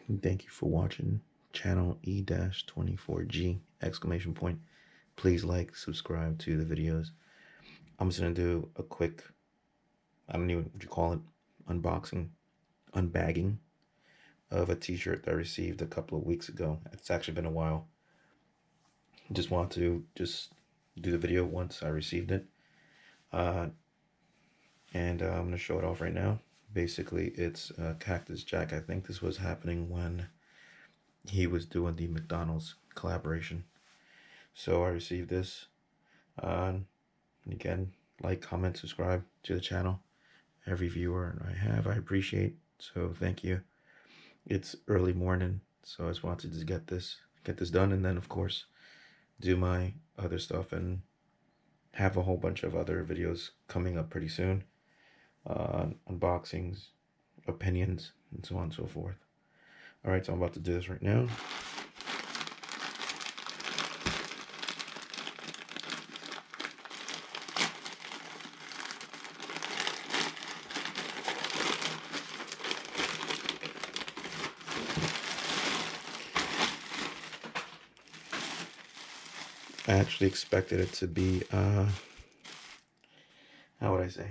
Thank you for watching channel E-24G exclamation point. Please like, subscribe to the videos. I'm just gonna do a quick, I don't know what you call it, unbagging of a t-shirt that I received a couple of weeks ago. It's actually been a while. Just want to do the video once I received it. And I'm gonna show it off right now. Basically, it's Cactus Jack. I think this was happening when he was doing the McDonald's collaboration. So I received this. And again, like, comment, subscribe to the channel. Every viewer I have, I appreciate. So thank you. It's early morning, so I just wanted to just get this done, and then of course do my other stuff and have a whole bunch of other videos coming up pretty soon. Unboxings, opinions, and so on and so forth. All right, so I'm about to do this right now. I actually expected it to be, how would I say?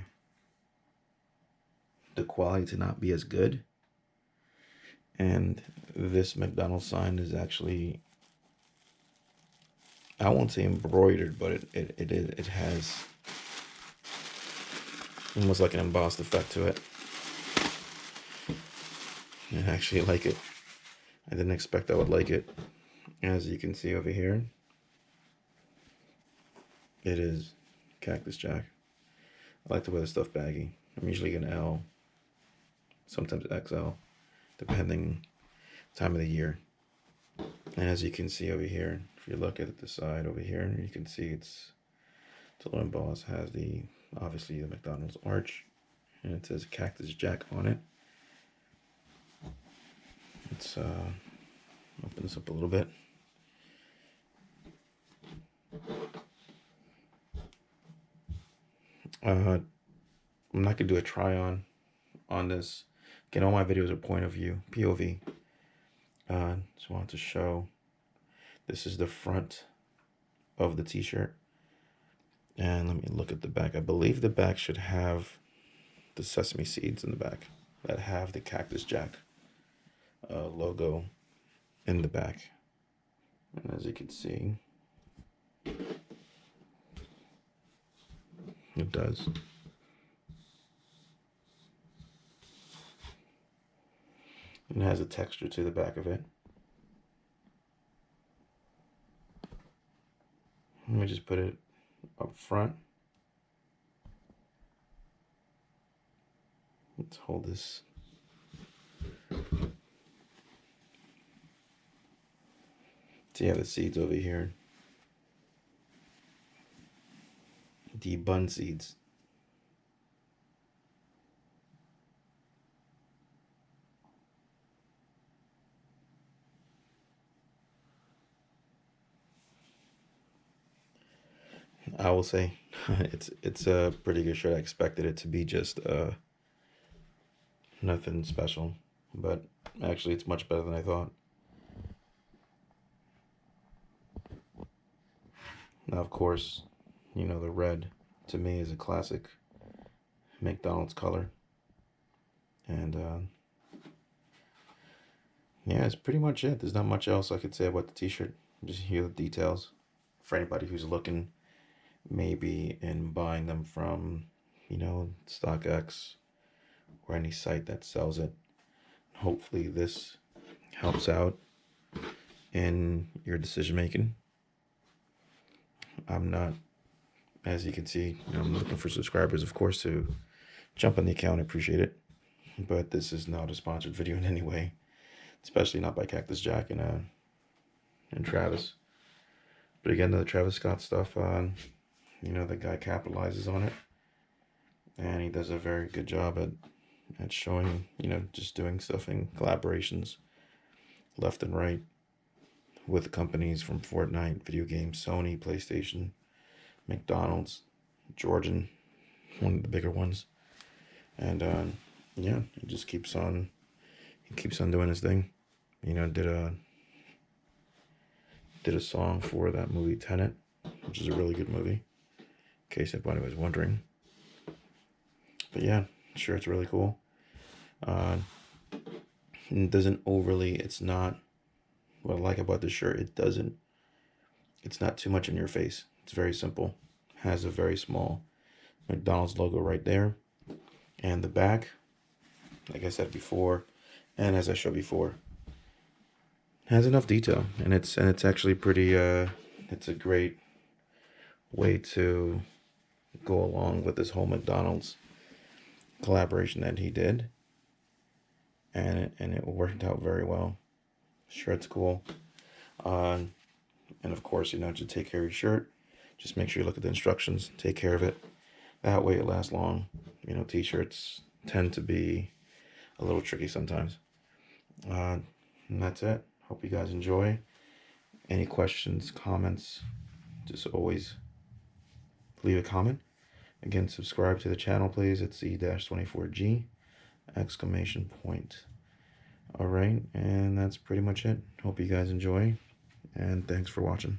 The quality to not be as good. And this McDonald's sign is actually, I won't say embroidered, but it has almost like an embossed effect to it. And I actually like it. I didn't expect I would like it. As you can see over here, it is Cactus Jack. I like to wear the stuff baggy. I'm usually an L, sometimes XL, depending time of the year. And as you can see over here, if you look at the side over here, you can see it's a little embossed. Has the obviously the McDonald's arch, and it says Cactus Jack on it. Let's open this up a little bit. I'm not gonna do a try on this. Again, all my videos are point of view, POV. Just wanted to show this is the front of the t-shirt. And let me look at the back. I believe the back should have the sesame seeds in the back that have the Cactus Jack logo in the back. And as you can see, it does. And it has a texture to the back of it. Let me just put it up front. Let's hold this. So you have the seeds over here. The bun seeds. I will say it's a pretty good shirt. I expected it to be just nothing special, but actually it's much better than I thought. Now, of course, you know, the red to me is a classic McDonald's color. And yeah, that's pretty much it. There's not much else I could say about the t-shirt. Just hear the details for anybody who's looking maybe in buying them from, you know, StockX or any site that sells it. Hopefully this helps out in your decision making. I'm not, as you can see, you know, I'm looking for subscribers, of course, to jump on the account. I appreciate it, but this is not a sponsored video in any way, especially not by Cactus Jack and Travis. But again, the Travis Scott stuff, you know, the guy capitalizes on it, and he does a very good job at showing, you know, just doing stuff in collaborations left and right with companies from Fortnite, video games, Sony, PlayStation, McDonald's, Georgian, one of the bigger ones. And yeah, he just keeps on doing his thing. you know, did a song for that movie Tenet, which is a really good movie, in case anybody was wondering. But yeah, shirt's really cool. It doesn't overly, it's not, what I like about this shirt, it's not too much in your face. It's very simple. Has a very small McDonald's logo right there. And the back, like I said before, and as I showed before, has enough detail. And it's actually pretty, it's a great way to go along with this whole McDonald's collaboration that he did. And it worked out very well. Shirt's cool. And of course, you know, to take care of your shirt, just make sure you look at the instructions, take care of it. That way it lasts long. You know, t-shirts tend to be a little tricky sometimes. And that's it. Hope you guys enjoy. Any questions, comments, just always leave a comment. Again, subscribe to the channel, please. It's E-24G, exclamation point. All right, and that's pretty much it. Hope you guys enjoy, and thanks for watching.